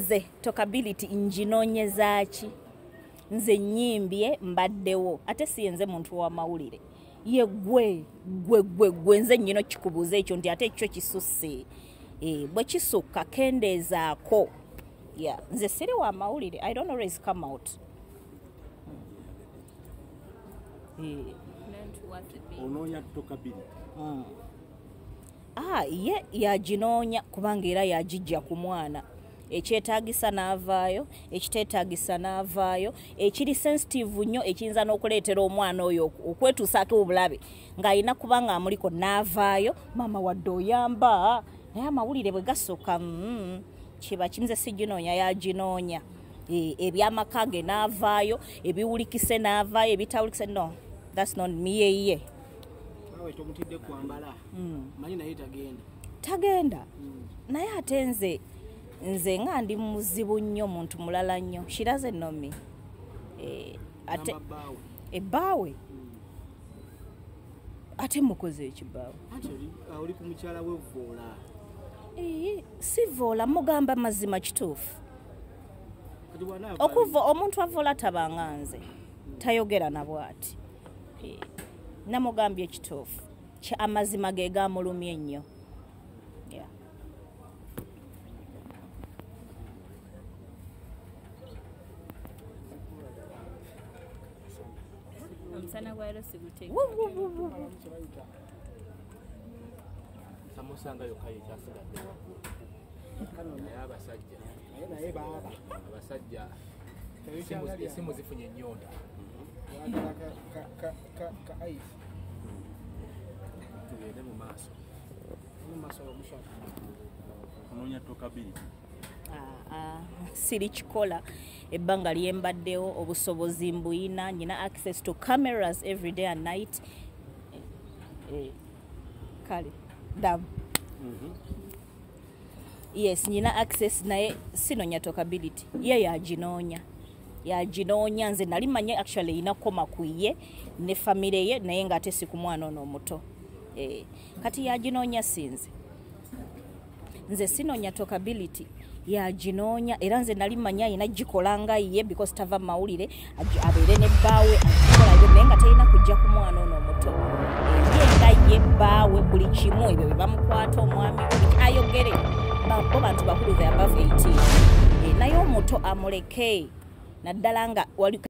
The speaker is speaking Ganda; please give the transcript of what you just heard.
nze tokability njinoonyeza ki nze nyimbye mbaddewo ate siyenze muntu wa mawulire ye gwe nze nnyino kikubuuza ekyo nti ate ekyo kisusse bwe kisukka kendeezaako nze siri wa mawulire I don't always come out onoonya tokability ye yaginoonya kubanga era yagijja ku mwana ekyetaagisa n'avaayo ekiteetaagisa n'avaayo ekiri sensitive nnyo ekiyinza n'okuleetera omwana oyo okwetuusaako obulabe ng'alina kubanga amuliko n'avaayo maama wadde oyamba naye amawulire bwe gasooka kiba kimze siginoonya yaginoonya ebyamaka ge n'avaayo ebiwulikise n'avaayo ebitawulikise no that's not me ye tomutidde kwambala manyi naye tagenda naye ate nze nga ndi muzibu nnyo muntu mulala nnyo she doesn't know me ate ebbaawe ate mukoze ekibaawe oli ku mukyala we voola si voola mugamba mazima kituufu okuva omuntu avoola tabanga nze tayogera nabwati namugambye ekituufu amazima ge gamulumye ennyo omusana gwalo siguteeka samusangayo kaye kyasigadde naye abasajja esimu zifunye ennyonda tugende mu maaso onoonya tokability siri kikola ebbanga lyembaddewo obusobozi mbuyina nyina access to cameras every day and night kale dam yes nyina access naye sinoonya tokability ye yaginoonya nze nali manye actually inakoma kuye ne famire ye naye ng'ate si ku mwana ono omuto kati yaginoonya sinze nze sinoonya tokability yaginoonya era nze nali manya ayina gikola nga ye because tava mawulire abeere nebbaawe agikola naye nga talina kujja ku mwana ono omuto ye nga ye bbaawe buli kimu ebyo bye bamukwata omwami ayogere bo bantu bakulu they above 18 naye omuto amuleke naddala nga wali